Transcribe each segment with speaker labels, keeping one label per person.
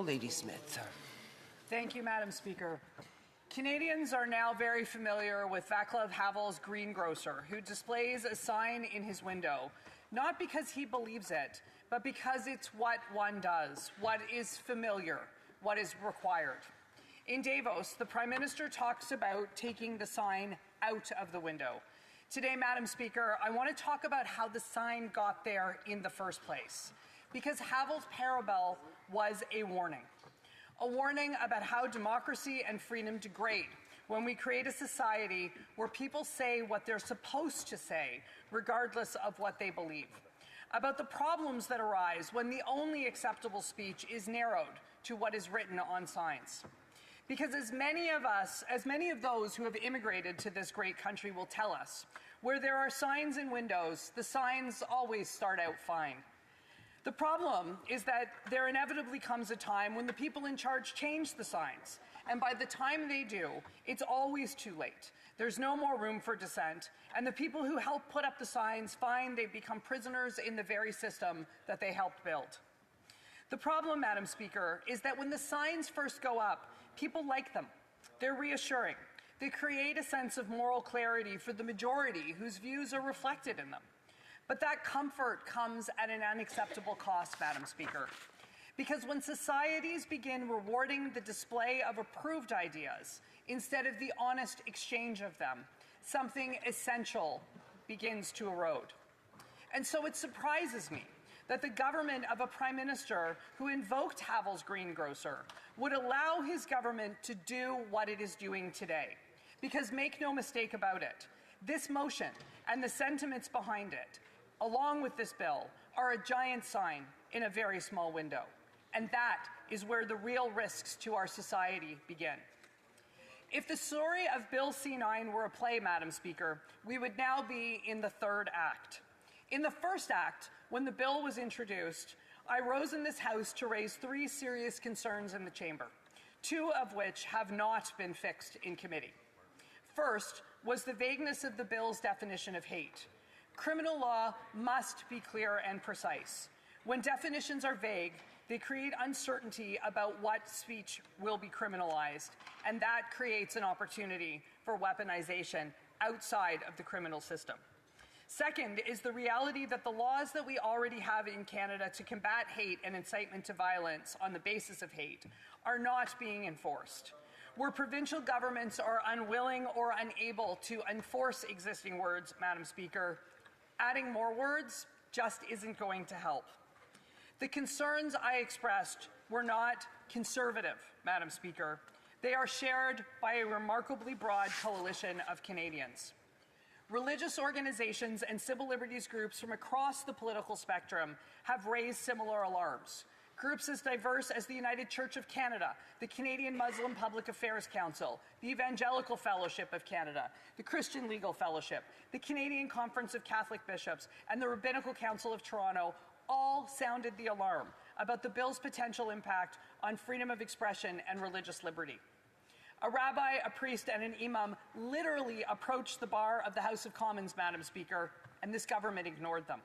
Speaker 1: Lady Smith.
Speaker 2: Thank you, Madam Speaker. Canadians are now very familiar with Václav Havel's greengrocer, who displays a sign in his window, not because he believes it, but because it's what one does, what is familiar, what is required. In Davos, the Prime Minister talks about taking the sign out of the window. Today, Madam Speaker, I want to talk about how the sign got there in the first place, because Havel's parable was a warning about how democracy and freedom degrade when we create a society where people say what they're supposed to say, regardless of what they believe, about the problems that arise when the only acceptable speech is narrowed to what is written on signs. Because as many of those who have immigrated to this great country will tell us, where there are signs in windows, the signs always start out fine. The problem is that there inevitably comes a time when the people in charge change the signs, and by the time they do, it's always too late. There's no more room for dissent, and the people who helped put up the signs find they've become prisoners in the very system that they helped build. The problem, Madam Speaker, is that when the signs first go up, people like them. They're reassuring. They create a sense of moral clarity for the majority whose views are reflected in them. But that comfort comes at an unacceptable cost, Madam Speaker. Because when societies begin rewarding the display of approved ideas instead of the honest exchange of them, something essential begins to erode. And so it surprises me that the government of a Prime Minister who invoked Havel's greengrocer would allow his government to do what it is doing today. Because make no mistake about it, this motion and the sentiments behind it, along with this bill, are a giant sign in a very small window. And that is where the real risks to our society begin. If the story of Bill C-9 were a play, Madam Speaker, we would now be in the third act. In the first act, when the bill was introduced, I rose in this House to raise three serious concerns in the chamber, two of which have not been fixed in committee. First was the vagueness of the bill's definition of hate. Criminal law must be clear and precise. When definitions are vague, they create uncertainty about what speech will be criminalized, and that creates an opportunity for weaponization outside of the criminal system. Second is the reality that the laws that we already have in Canada to combat hate and incitement to violence on the basis of hate are not being enforced. Where provincial governments are unwilling or unable to enforce existing words, Madam Speaker, adding more words just isn't going to help. The concerns I expressed were not conservative, Madam Speaker. They are shared by a remarkably broad coalition of Canadians. Religious organizations and civil liberties groups from across the political spectrum have raised similar alarms. Groups as diverse as the United Church of Canada, the Canadian Muslim Public Affairs Council, the Evangelical Fellowship of Canada, the Christian Legal Fellowship, the Canadian Conference of Catholic Bishops, and the Rabbinical Council of Toronto all sounded the alarm about the bill's potential impact on freedom of expression and religious liberty. A rabbi, a priest, and an imam literally approached the bar of the House of Commons, Madam Speaker, and this government ignored them.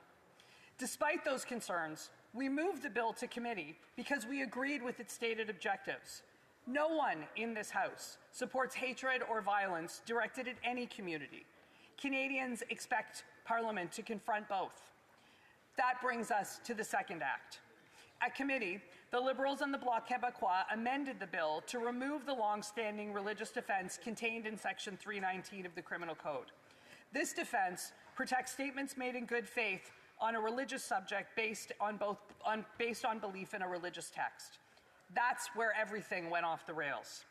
Speaker 2: Despite those concerns, we moved the bill to committee because we agreed with its stated objectives. No one in this House supports hatred or violence directed at any community. Canadians expect Parliament to confront both. That brings us to the second act. At committee, the Liberals and the Bloc Québécois amended the bill to remove the long-standing religious defence contained in Section 319 of the Criminal Code. This defence protects statements made in good faith on a religious subject based on belief in a religious text. That's where everything went off the rails.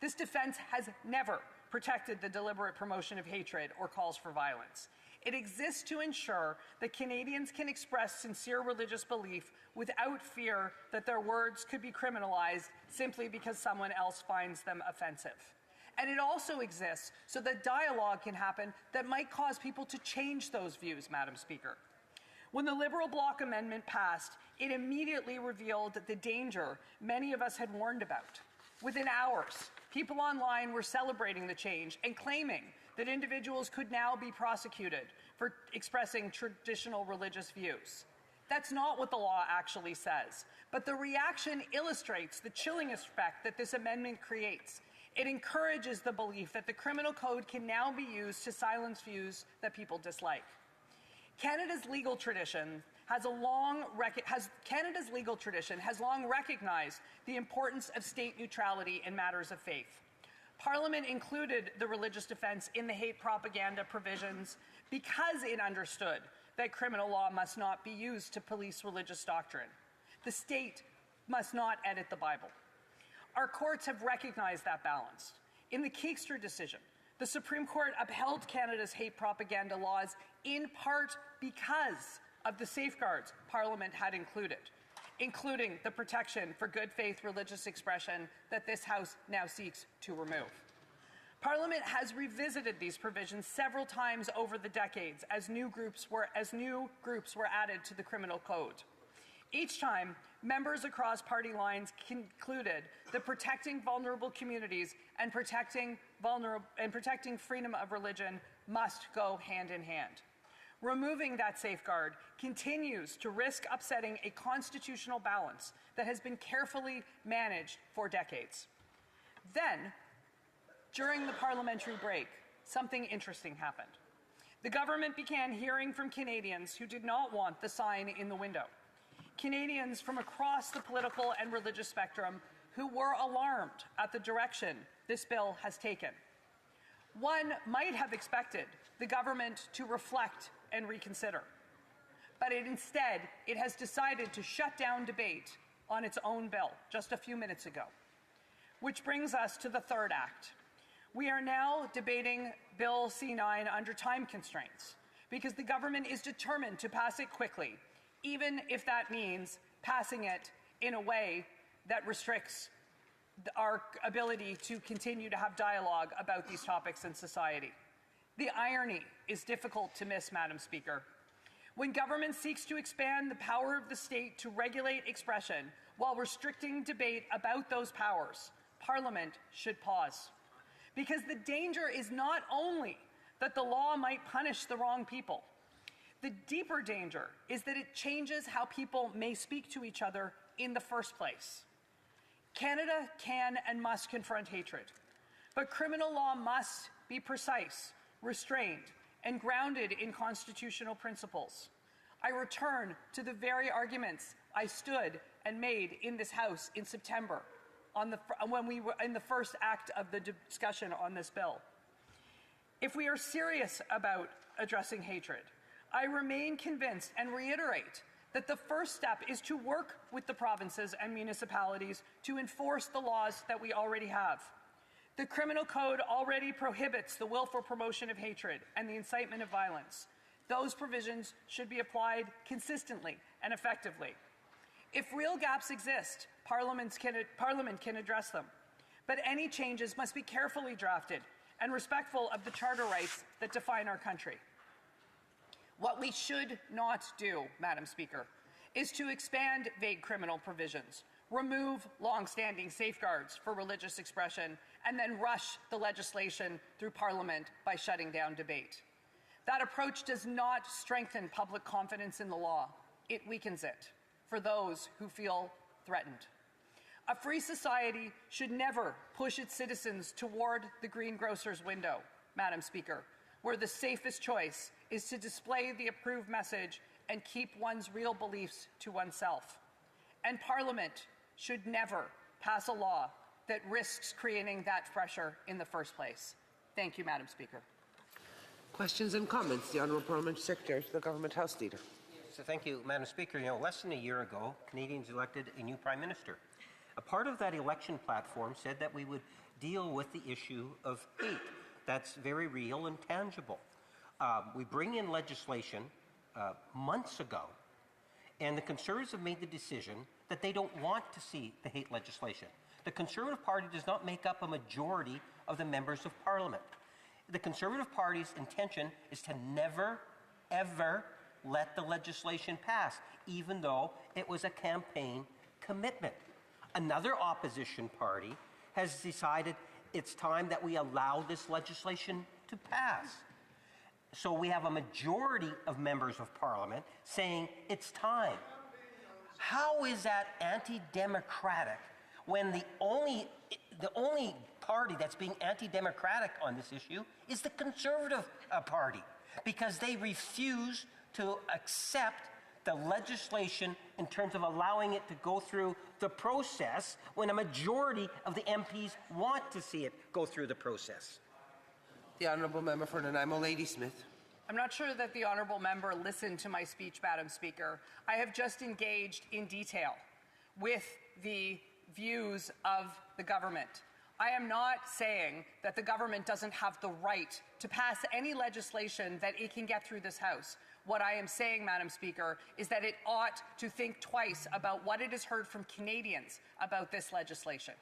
Speaker 2: This defense has never protected the deliberate promotion of hatred or calls for violence. It exists to ensure that Canadians can express sincere religious belief without fear that their words could be criminalized simply because someone else finds them offensive. And it also exists so that dialogue can happen that might cause people to change those views, Madam Speaker. When the Liberal Bloc amendment passed, it immediately revealed the danger many of us had warned about. Within hours, people online were celebrating the change and claiming that individuals could now be prosecuted for expressing traditional religious views. That's not what the law actually says. But the reaction illustrates the chilling effect that this amendment creates. It encourages the belief that the criminal code can now be used to silence views that people dislike. Canada's legal tradition has long recognized the importance of state neutrality in matters of faith. Parliament included the religious defense in the hate propaganda provisions because it understood that criminal law must not be used to police religious doctrine. The state must not edit the Bible. Our courts have recognized that balance. In the Keekster decision, the Supreme Court upheld Canada's hate propaganda laws in part because of the safeguards Parliament had included, including the protection for good faith religious expression that this House now seeks to remove. Parliament has revisited these provisions several times over the decades as new groups were added to the criminal code. Each time, members across party lines concluded that protecting vulnerable communities and protecting freedom of religion must go hand in hand. Removing that safeguard continues to risk upsetting a constitutional balance that has been carefully managed for decades. Then, during the parliamentary break, something interesting happened. The government began hearing from Canadians who did not want the sign in the window. Canadians from across the political and religious spectrum who were alarmed at the direction this bill has taken. One might have expected the government to reflect and reconsider, but instead it has decided to shut down debate on its own bill just a few minutes ago. Which brings us to the third act. We are now debating Bill C-9 under time constraints because the government is determined to pass it quickly, even if that means passing it in a way that restricts our ability to continue to have dialogue about these topics in society. The irony is difficult to miss, Madam Speaker. When government seeks to expand the power of the state to regulate expression while restricting debate about those powers, Parliament should pause. Because the danger is not only that the law might punish the wrong people, the deeper danger is that it changes how people may speak to each other in the first place. Canada can and must confront hatred, but criminal law must be precise, restrained, and grounded in constitutional principles. I return to the very arguments I stood and made in this House in September when we were in the first act of the discussion on this bill. If we are serious about addressing hatred, I remain convinced and reiterate that the first step is to work with the provinces and municipalities to enforce the laws that we already have. The criminal code already prohibits the willful promotion of hatred and the incitement of violence. Those provisions should be applied consistently and effectively. If real gaps exist, Parliament can address them. But any changes must be carefully drafted and respectful of the charter rights that define our country. What we should not do, Madam Speaker, is to expand vague criminal provisions, remove long-standing safeguards for religious expression, and then rush the legislation through Parliament by shutting down debate. That approach does not strengthen public confidence in the law. It weakens it for those who feel threatened. A free society should never push its citizens toward the greengrocer's window, Madam Speaker, where the safest choice is to display the approved message and keep one's real beliefs to oneself. And Parliament should never pass a law that risks creating that pressure in the first place. Thank you, Madam Speaker.
Speaker 1: Questions and comments. The Honourable Parliamentary Secretary to the Government House Leader.
Speaker 3: So thank you, Madam Speaker. Less than a year ago, Canadians elected a new Prime Minister. A part of that election platform said that we would deal with the issue of hate. That's very real and tangible. We bring in legislation months ago, and the Conservatives have made the decision that they don't want to see the hate legislation. The Conservative Party does not make up a majority of the members of Parliament. The Conservative Party's intention is to never, ever let the legislation pass, even though it was a campaign commitment. Another opposition party has decided it's time that we allow this legislation to pass. So we have a majority of members of parliament saying it's time. How is that anti-democratic when the only party that's being anti-democratic on this issue is the Conservative Party? Because they refuse to accept the legislation in terms of allowing it to go through the process when a majority of the MPs want to see it go through the process.
Speaker 1: The honourable member for Nanaimo, Lady Smith.
Speaker 2: I'm not sure that the honourable member listened to my speech, Madam Speaker. I have just engaged in detail with the views of the government. I am not saying that the government doesn't have the right to pass any legislation that it can get through this House. What I am saying, Madam Speaker, is that it ought to think twice about what it has heard from Canadians about this legislation.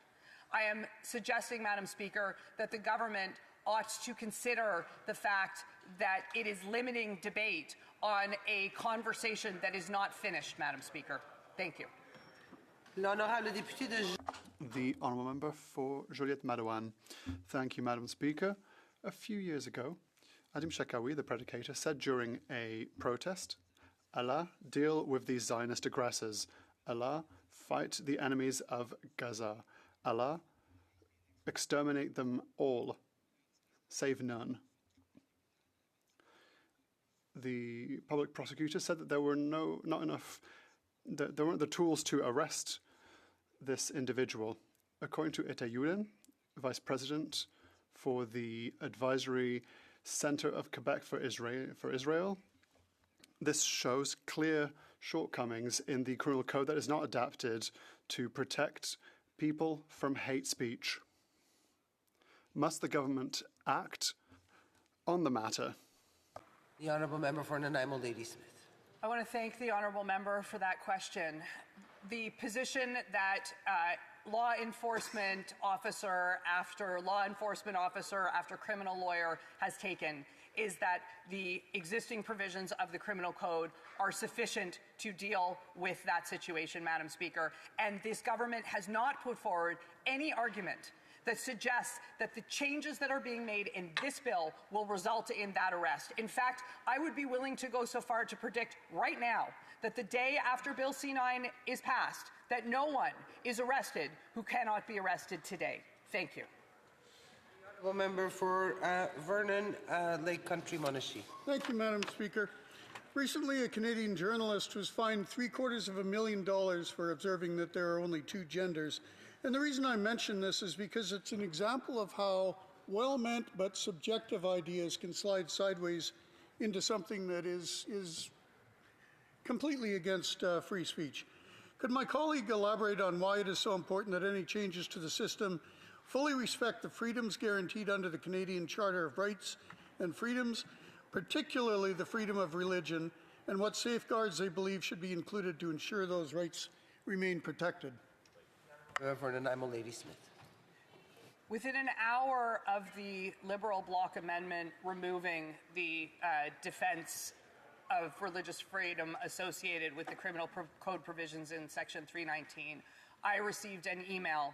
Speaker 2: I am suggesting, Madam Speaker, that the government ought to consider the fact that it is limiting debate on a conversation that is not finished, Madam Speaker. Thank you.
Speaker 1: L'honorable député de...
Speaker 4: The honourable member for Joliette-Madouane. Thank you, Madam Speaker. A few years ago, Adim Shekawi, the predicator, said during a protest, Allah, deal with these Zionist aggressors. Allah, fight the enemies of Gaza. Allah, exterminate them all. Save none. The public prosecutor said that there weren't the tools to arrest this individual. According to Ita Yulin, Vice President for the Advisory Center of Quebec for Israel, this shows clear shortcomings in the criminal code that is not adapted to protect people from hate speech. Must the government act on the matter?
Speaker 1: The honourable member for Nanaimo, Lady Smith.
Speaker 2: I want to thank the honourable member for that question. The position that law enforcement officer after criminal lawyer has taken is that the existing provisions of the criminal code are sufficient to deal with that situation, Madam Speaker. And this government has not put forward any argument that suggests that the changes that are being made in this bill will result in that arrest. In fact, I would be willing to go so far to predict right now that the day after Bill C-9 is passed, that no one is arrested who cannot be arrested today. Thank you.
Speaker 1: Honourable member for Vernon, Lake Country, Monashee.
Speaker 5: Thank you, Madam Speaker. Recently, a Canadian journalist was fined $750,000 for observing that there are only two genders. And the reason I mention this is because it's an example of how well-meant but subjective ideas can slide sideways into something that is completely against free speech. Could my colleague elaborate on why it is so important that any changes to the system fully respect the freedoms guaranteed under the Canadian Charter of Rights and Freedoms, particularly the freedom of religion, and what safeguards they believe should be included to ensure those rights remain protected?
Speaker 1: For Nanaimo, Lady Smith.
Speaker 2: Within an hour of the Liberal bloc amendment removing the defense of religious freedom associated with the criminal code provisions in Section 319, I received an email,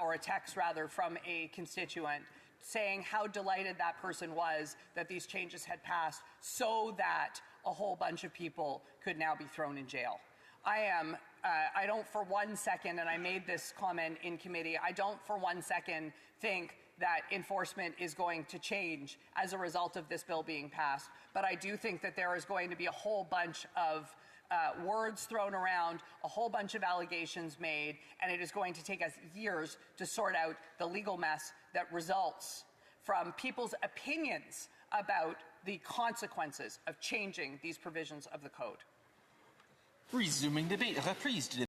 Speaker 2: or a text rather, from a constituent saying how delighted that person was that these changes had passed so that a whole bunch of people could now be thrown in jail. I don't for one second, and I made this comment in committee, I don't for one second think that enforcement is going to change as a result of this bill being passed. But I do think that there is going to be a whole bunch of words thrown around, a whole bunch of allegations made, and it is going to take us years to sort out the legal mess that results from people's opinions about the consequences of changing these provisions of the code.
Speaker 6: Resuming debate. Reprise du